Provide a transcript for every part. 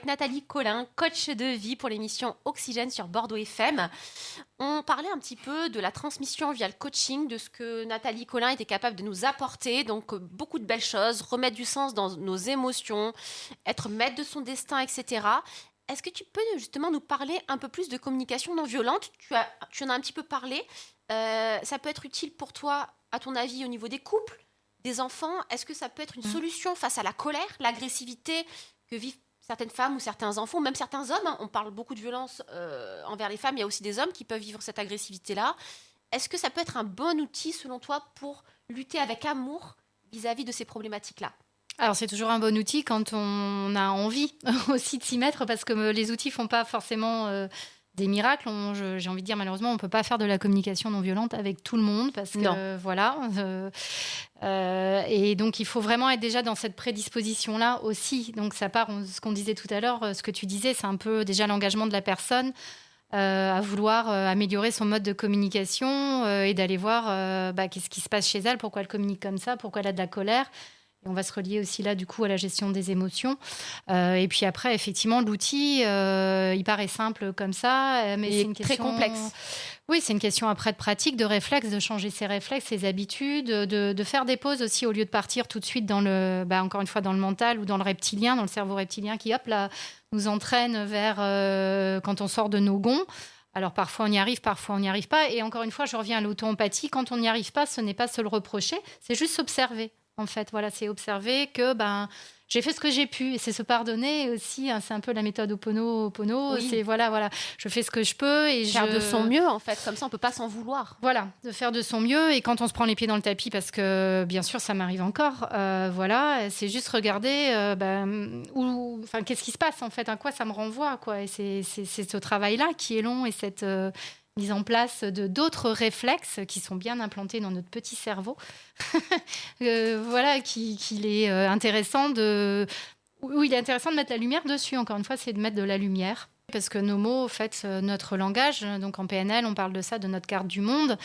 Nathalie Collin, coach de vie pour l'émission Oxygène sur Bordeaux FM. On parlait un petit peu de la transmission via le coaching, de ce que Nathalie Collin était capable de nous apporter. Donc, beaucoup de belles choses, remettre du sens dans nos émotions, être maître de son destin, etc. Est-ce que tu peux justement nous parler un peu plus de communication non violente ? Tu en as un petit peu parlé. Ça peut être utile pour toi, à ton avis, au niveau des couples, des enfants. Est-ce que ça peut être une solution face à la colère, l'agressivité que vivent certaines femmes ou certains enfants, même certains hommes, hein. On parle beaucoup de violence envers les femmes. Il y a aussi des hommes qui peuvent vivre cette agressivité-là. Est-ce que ça peut être un bon outil, selon toi, pour lutter avec amour vis-à-vis de ces problématiques-là ? Alors, c'est toujours un bon outil quand on a envie aussi de s'y mettre, parce que les outils font pas forcément des miracles. J'ai envie de dire, malheureusement, on ne peut pas faire de la communication non violente avec tout le monde, parce que voilà. Et donc, il faut vraiment être déjà dans cette prédisposition-là aussi. Donc, ça part, ce qu'on disait tout à l'heure, ce que tu disais, c'est un peu déjà l'engagement de la personne à vouloir améliorer son mode de communication et d'aller voir qu'est-ce qui se passe chez elle, pourquoi elle communique comme ça, pourquoi elle a de la colère. On va se relier aussi là, du coup, à la gestion des émotions. Et puis après, effectivement, l'outil, il paraît simple comme ça, mais c'est une question très complexe. Oui, c'est une question après de pratique, de réflexe, de changer ses réflexes, ses habitudes, de faire des pauses aussi au lieu de partir tout de suite dans encore une fois, dans le mental ou dans le reptilien, dans le cerveau reptilien qui, hop là, nous entraîne vers quand on sort de nos gonds. Alors parfois on y arrive, parfois on n'y arrive pas. Et encore une fois, je reviens à l'auto-empathie. Quand on n'y arrive pas, ce n'est pas se le reprocher, c'est juste s'observer. En fait, voilà, c'est observer que j'ai fait ce que j'ai pu, et c'est se pardonner aussi. Hein, c'est un peu la méthode Ho'oponopono. Oui. C'est voilà, je fais ce que je peux et faire de son mieux, en fait. Comme ça, on peut pas s'en vouloir. Voilà, de faire de son mieux. Et quand on se prend les pieds dans le tapis, parce que bien sûr, ça m'arrive encore. Voilà, c'est juste regarder qu'est-ce qui se passe en fait, à quoi ça me renvoie, quoi. Et c'est ce travail-là qui est long et cette mise en place de d'autres réflexes qui sont bien implantés dans notre petit cerveau. Voilà, qu'il est intéressant il est intéressant de mettre la lumière dessus. Encore une fois, c'est de mettre de la lumière. Parce que nos mots, en fait, notre langage, donc en PNL, on parle de ça, de notre carte du monde.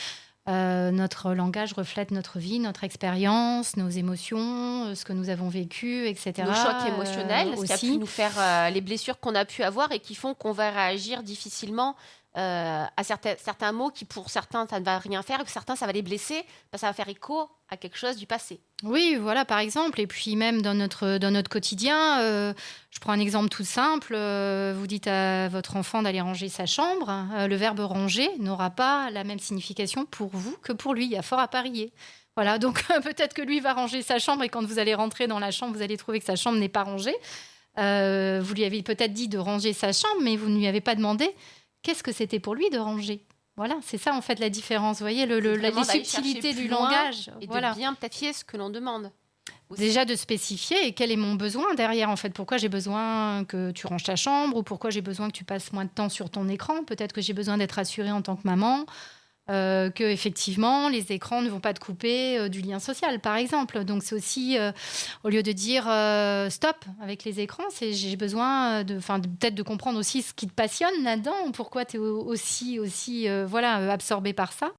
Notre langage reflète notre vie, notre expérience, nos émotions, ce que nous avons vécu, etc. Nos chocs émotionnels, ce qui a aussi. pu nous faire les blessures qu'on a pu avoir et qui font qu'on va réagir difficilement à certains mots qui, pour certains, ça ne va rien faire et que certains, ça va les blesser, ça va faire écho à quelque chose du passé. Oui, voilà, par exemple. Et puis même dans notre quotidien, je prends un exemple tout simple. Vous dites à votre enfant d'aller ranger sa chambre. Le verbe ranger n'aura pas la même signification pour vous que pour lui. Il y a fort à parier. Voilà, donc peut-être que lui va ranger sa chambre et quand vous allez rentrer dans la chambre, vous allez trouver que sa chambre n'est pas rangée. Vous lui avez peut-être dit de ranger sa chambre, mais vous ne lui avez pas demandé qu'est-ce que c'était pour lui de ranger. Voilà, c'est ça en fait la différence. Vous voyez, les subtilités du langage. Et de bien planifier ce que l'on demande. Aussi. Déjà de spécifier et quel est mon besoin derrière en fait. Pourquoi j'ai besoin que tu ranges ta chambre ou pourquoi j'ai besoin que tu passes moins de temps sur ton écran. Peut-être que j'ai besoin d'être rassurée en tant que maman. Que effectivement les écrans ne vont pas te couper du lien social par exemple. Donc c'est aussi au lieu de dire stop avec les écrans, j'ai besoin peut-être de comprendre aussi ce qui te passionne là-dedans, pourquoi tu es aussi absorbé par ça.